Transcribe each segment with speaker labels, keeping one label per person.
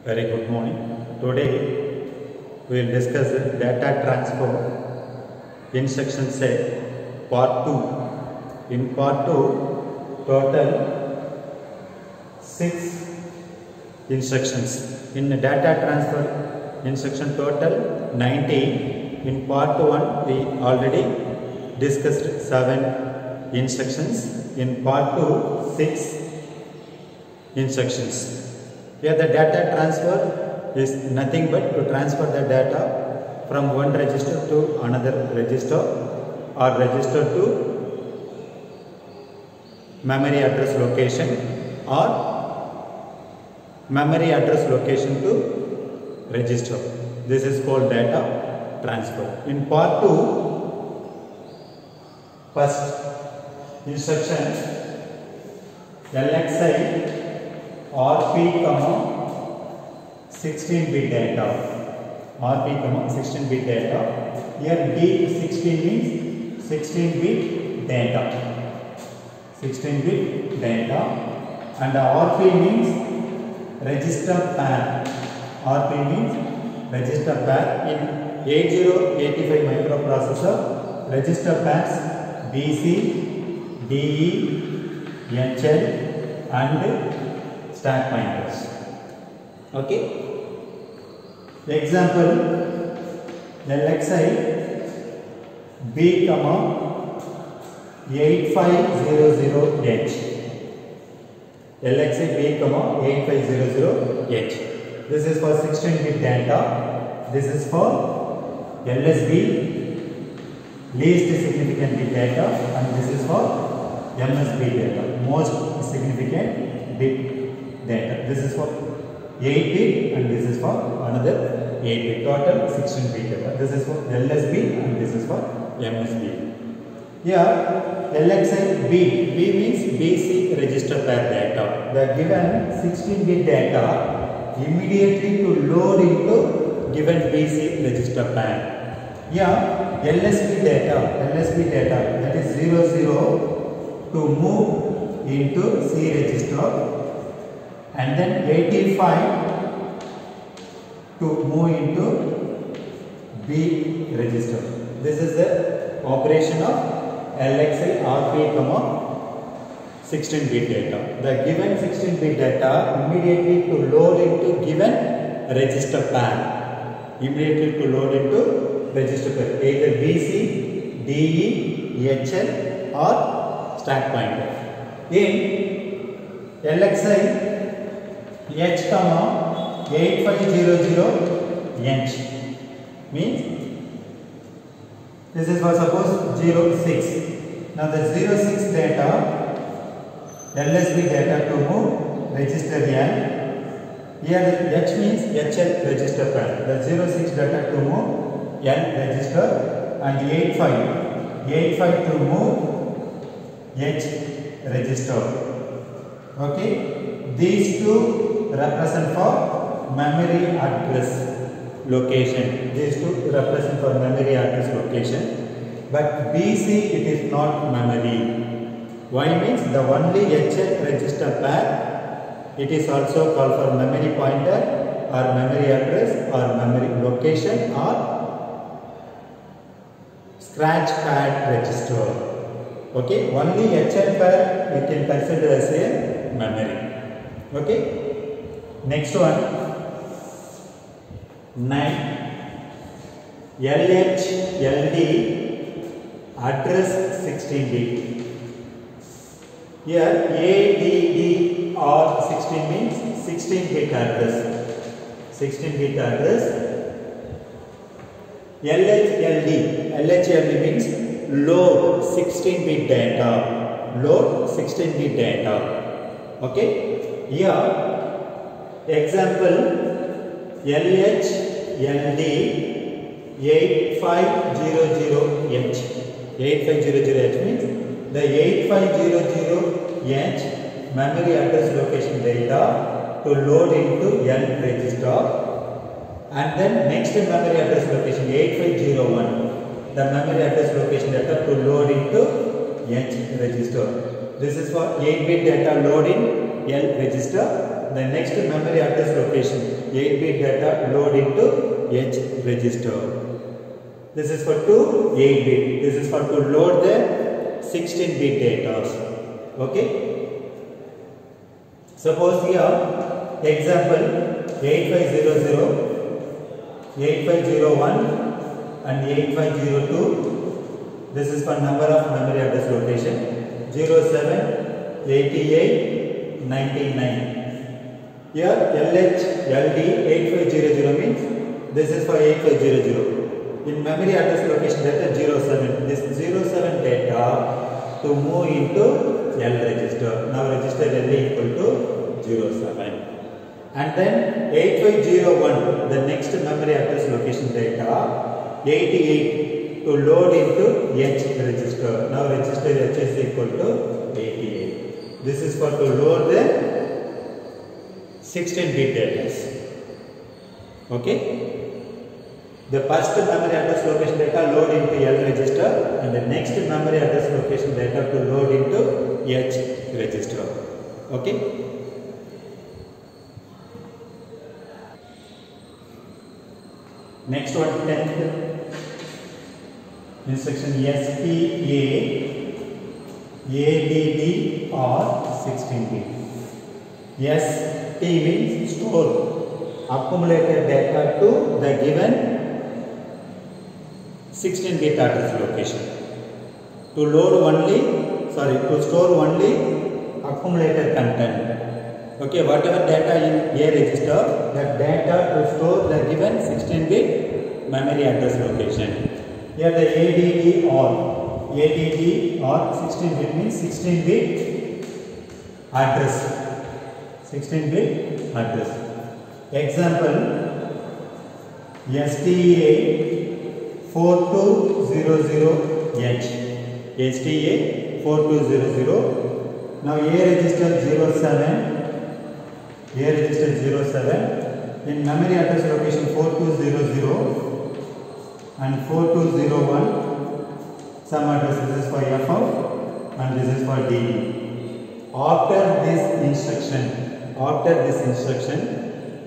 Speaker 1: Very good morning. Today we will discuss data transfer instruction set part 2. In part 2, total 6 instructions. In data transfer instruction total 19. In part 1 we already discussed 7 instructions. In part 2 6 instructions. Here the data transfer is nothing but to transfer the data from one register to another register or register to memory address location or memory address location to register. This is called data transfer. In part 2, first instruction LXI RP, 16-bit data. RP, 16-bit data. Here D16 means 16-bit data. 16-bit data. And RP means register pair. RP means register pair. In 8085 microprocessor, register pairs BC, DE, HL and stack pointers. Okay. Example LXI B, 8500H. LXI B, 8500H. This is for 16-bit data. This is for LSB, least significant bit data, and this is for MSB data, most significant bit data. This is for 8-bit and this is for another 8-bit. Total 16-bit data. This is for LSB and this is for MSB. Here LXI B. B means basic register pair data. The given 16-bit data immediately to load into given basic register pair. Here LSB data that is 00 to move into C register. And then 85 to move into B register. This is the operation of LXI RP, 16-bit data. The given 16-bit data immediately to load into given register pair. Immediately to load into register pair. Either BC, DE, HL or stack pointer. In LXI H, 8500 H means this is for suppose 06. Now the 06 data, LSB data to move register L. Here the H means HL register pair. The 06 data to move L register and 85 to move H register. Okay, these two represent for memory address location. These two represent for memory address location. But BC it is not memory. Why means the only HL register pair, it is also called for memory pointer or memory address or memory location or scratch pad register. Okay, only HL pair we can consider as a memory. Okay. Next one 9 LH LD address 16-bit. Here ADD or 16 means 16-bit address. 16-bit address. LHLD means load 16-bit data. Load 16-bit data. Okay. Here example LH LD 8500H. 8500H means the 8500H memory address location data to load into L register, and then next memory address location 8501 the memory address location data to load into H register. This is for 8-bit data load in L register. the next memory address location 8-bit data load into H register. This is for 8-bit. This is for to load the 16-bit data. Okay. Suppose here example 8500, 8501 and 8502. This is for number of memory address location 07, 88, 99. Here LH, LD 8500 means this is for 8500. In memory address location data 07. This 07 data to move into L register. Now register L equal to 07. And then 8501, the next memory address location data 88 to load into H register. Now register H is equal to 88. This is for to load the 16-bit data. Okay. The first memory address location data load into L register and the next memory address location data to load into H register. Okay. Next one, 10th instruction SPA ADD or 16-bit. ST means store accumulated data to the given 16-bit address location. To store only accumulated content. Okay, whatever data in A register, that data to store the given 16-bit memory address location. Here the ADD or 16-bit means 16-bit address. 16-bit address. Example STA 4200H. STA 4200. Now A register 07. A register 07. In memory address location 4200 and 4201. Some address, this is for FF and this is for DE. After this instruction,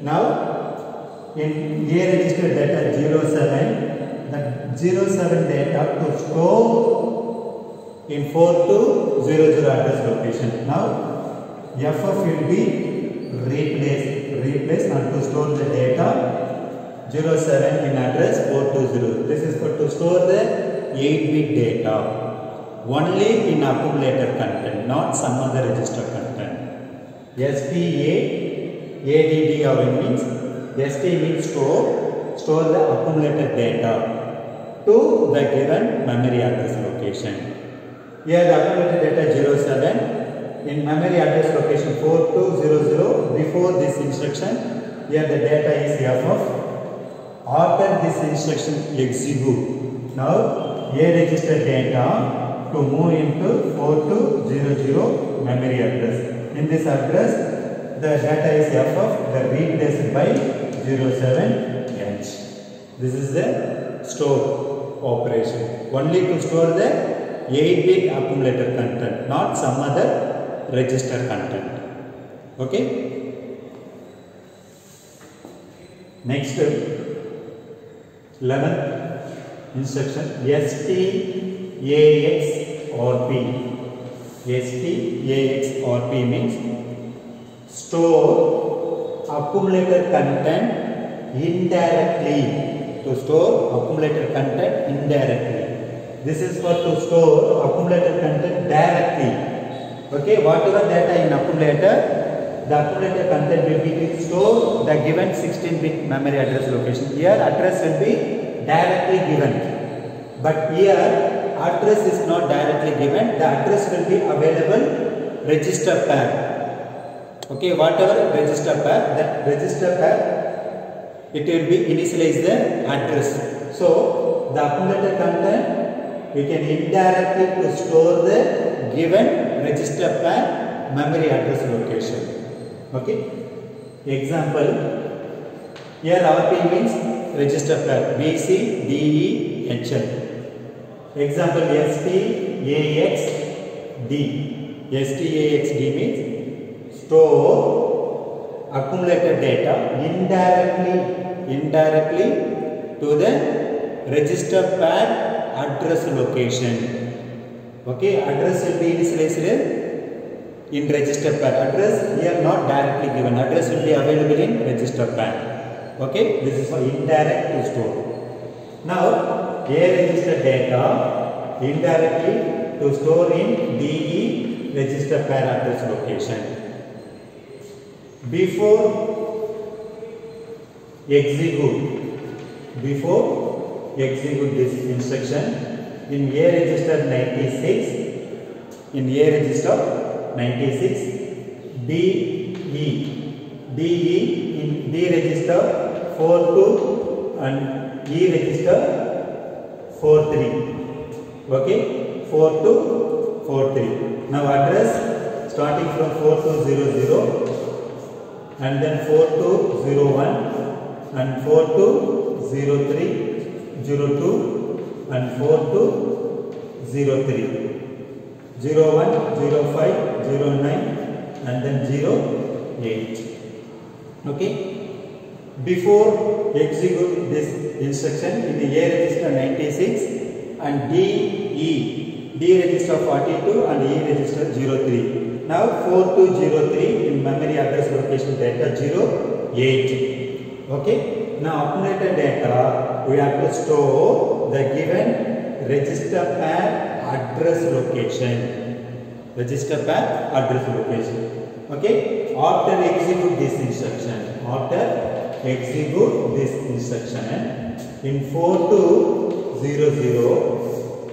Speaker 1: now in A register data 07, the 07 data to store in 4200 address location. Now FF will be replaced and to store the data 07 in address 420. This is for to store the 8-bit data only in accumulator content, not some other register content. SPA ADD or it means ST means store the accumulated data to the given memory address location. Here the accumulated data 07 in memory address location 4200. Before this instruction, here the data is FF. After this instruction execute. Now A register data to move into 4200 memory address. In this address, the data is FF, the replaced by 07H. This is the store operation. Only to store the 8-bit accumulator content, not some other register content. Okay. Next, 11th instruction STAXRP. STAXRP means store accumulator content indirectly. To store accumulator content indirectly. This is for to store accumulator content directly. Okay, whatever data in accumulator, the accumulator content will be stored the given 16-bit memory address location. Here address will be directly given, but here address is not directly given. The address will be available register pair. Okay, whatever register pair, that register pair it will be initialize the address. So the accumulator content we can indirectly to store the given register pair memory address location. Okay. Example, here RP means register pair BC, DE, HL. Example STAXD. STAXD means store accumulated data indirectly to the register pair address location. Okay, address will be initialized in register pair. Address here not directly given. Address will be available in register pair. Okay, this is for indirect to store. Now, A register data indirectly to store in DE register pair address location. Before execute this instruction in A register 96, in A register 96, DE in D register 42 and E register 43. Okay, 4243. Now address starting from 4200 and then 4201 and 4203 02 and 4203 01 05 09 and then 08. Okay, before execute this instruction in the A register 96 and D register 42 and E register 03. Now 4203 in memory address location data 08. Okay, now accumulated data we have to store the given register pair address location. Register pair address location. Okay, after execute this instruction, in 4200,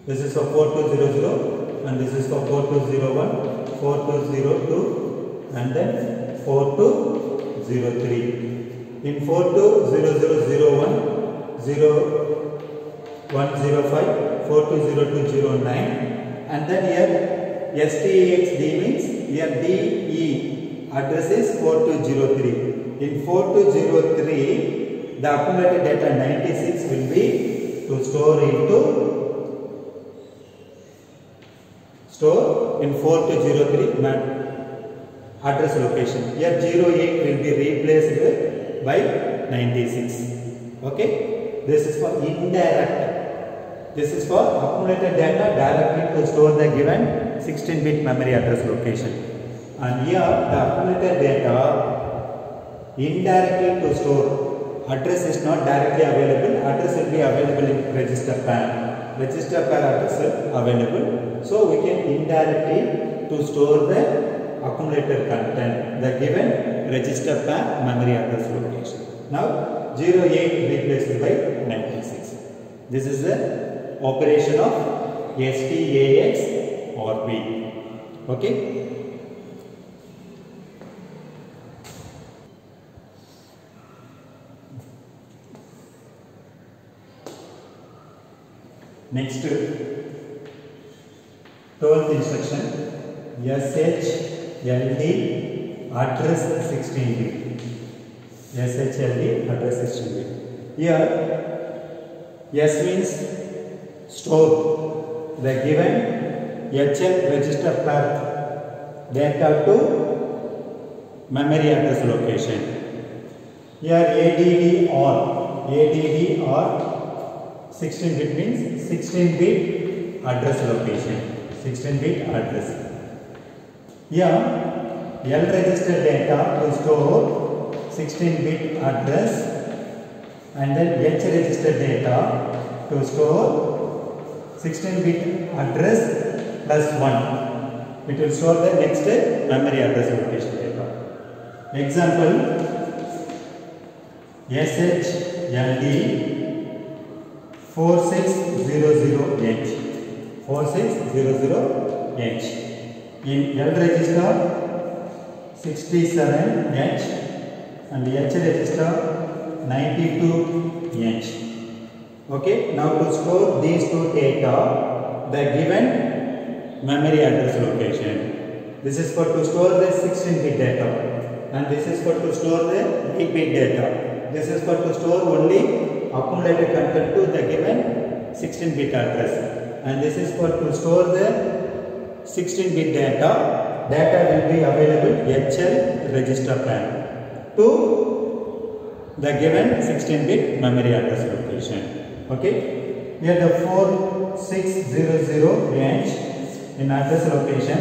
Speaker 1: this is for 4200 and this is for 4201, 4202 and then 4203. In 420001, 0105, 420209 and then here STEXD means here DE address is 4203. In 4203 the accumulated data 96 will be to store in 4203 address location. Here 08 will be replaced by 96. Okay, this is for indirect. This is for accumulated data directly to store the given 16-bit memory address location. And here the accumulated data indirectly to store. Address is not directly available. Address will be available in register pair. Register pair address is available. So we can indirectly to store the accumulated content, the given register pair memory address location. Now 08 replaced by 96. This is the operation of STAX or B. Okay. Next, 12th instruction, SHLD address 16-bit. SHLD address 16-bit. Here, S means store the given HL register pair data to memory address location. Here, ADD or 16-bit means 16-bit address location. 16-bit address. Here, L register data to store 16-bit address and then H register data to store 16-bit address plus 1. It will store the next memory address location data. Example, SHLD 4600H. 4600H. In L register 67H and H register 92H. Okay, now to store these two data, the given memory address location. This is for to store the 16-bit data and this is for to store the 8-bit data. This is for to store only accumulated content to the given 16-bit address and this is for to store the 16-bit data will be available HL register pair to the given 16-bit memory address location. Okay, here the 4600H in address location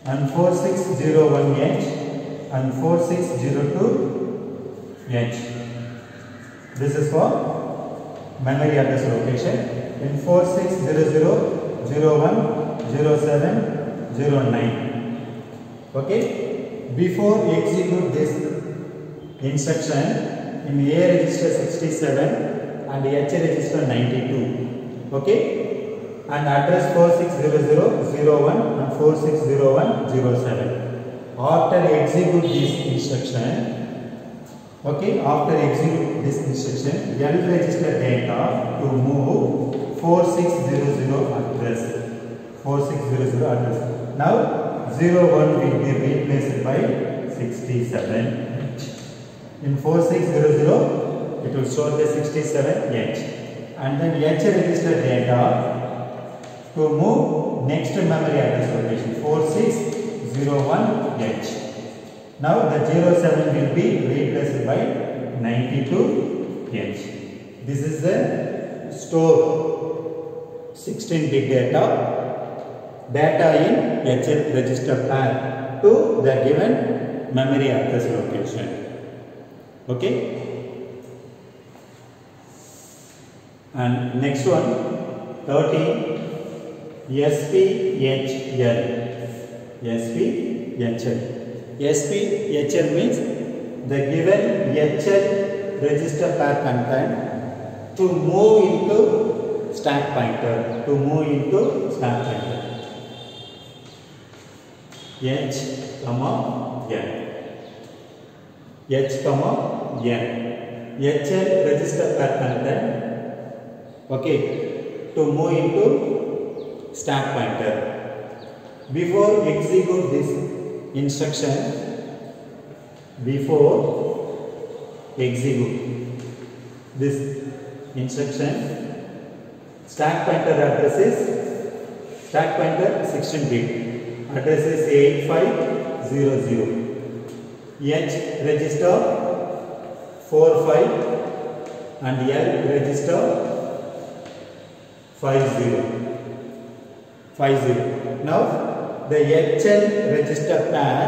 Speaker 1: and 4601H and 4602H. This is for memory address location. In 4600, 01, 07, 09. Okay, before execute this instruction in A register 67 and H register 92. Okay, and address 4600, 01 and 4601, 07. After execute this instruction, okay, after execute this instruction, L register data to move 4600 address. 4600 address. Now 01 will be replaced by 67. In 4600, it will show the 67H. And then H register data to move next memory address location 4601H. Now the 07 will be replaced by 92H. This is the store 16-bit data in HL register pair to the given memory address location. Okay. And next one, 13, SPHL. SPHL. SPHL means the given HL register pair content to move into stack pointer. To move into stack pointer. H, N. H, N. HL register pair content. Okay, to move into stack pointer. Before execute this instruction, stack pointer address is 16-bit. Address is 8500. H register 45 and L register 50. Now the HL register pair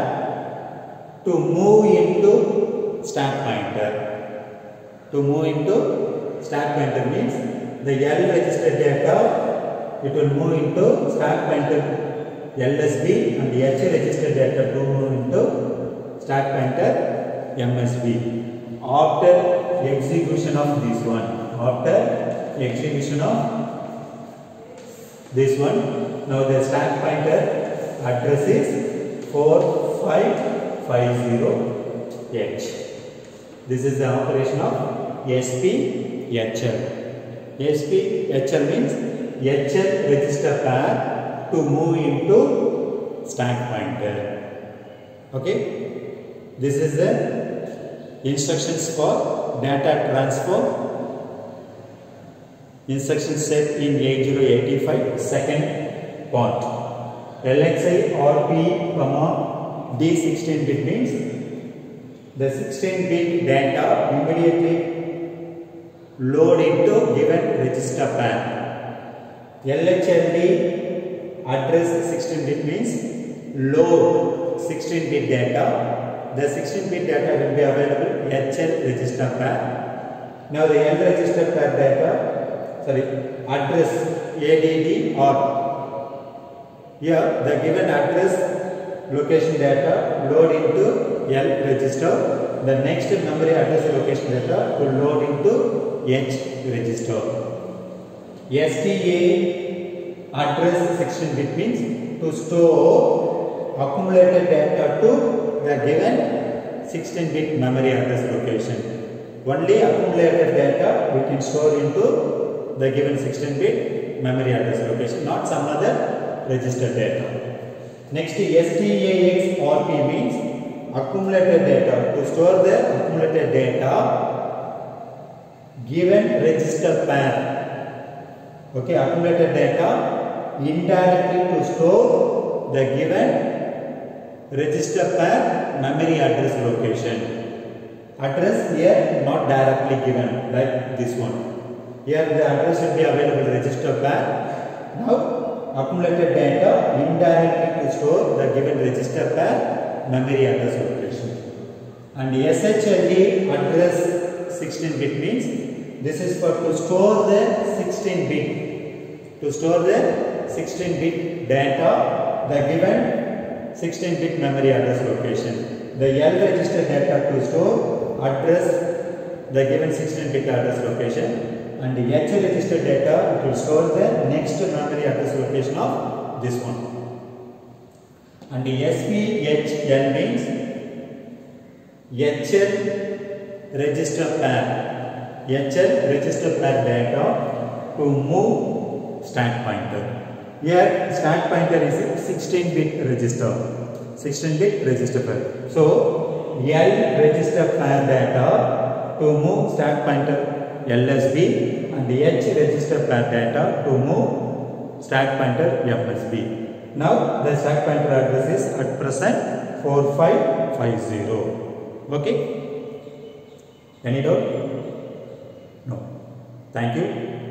Speaker 1: to move into stack pointer. To move into stack pointer means the L register data, it will move into stack pointer LSB and the H register data to move into stack pointer MSB. After execution of this one, now the stack pointer address is 4550H. This is the operation of SPHL. SPHL means HL register pair to move into stack pointer. Okay, this is the instructions for data transfer. Instruction set in 8085 second part. LXI RP, D16-bit means the 16-bit data immediately load into given register pair. LHLD address 16-bit means load 16-bit data. The 16-bit data will be available HL register pair. Now the L register pair data, address ADD or here the given address location data load into L register. The next memory address location data will load into H register. STA address 16-bit means to store accumulated data to the given 16-bit memory address location. Only accumulated data we can store into the given 16-bit memory address location, not some other register data. Next, STAX RP means accumulated data. To store the accumulated data given register pair. Okay, accumulated data indirectly to store the given register pair memory address location. Address here not directly given like this one. Here the address should be available register pair. Now accumulated data indirectly to store the given register pair memory address location. And SHLD address 16-bit means this is for to store the 16-bit. To store the 16-bit data, the given 16-bit memory address location. The L register data to store address the given 16-bit address location. And the H register data it will store the next memory address location of this one. And the SPHL means HL register pair. HL register pair data to move stack pointer. Here stack pointer is a 16-bit register. 16-bit register pair. So L register pair data to move stack pointer LSB and the H register pair data to move stack pointer MSB. Now the stack pointer address is at present 4550. Okay? Any doubt? No. Thank you.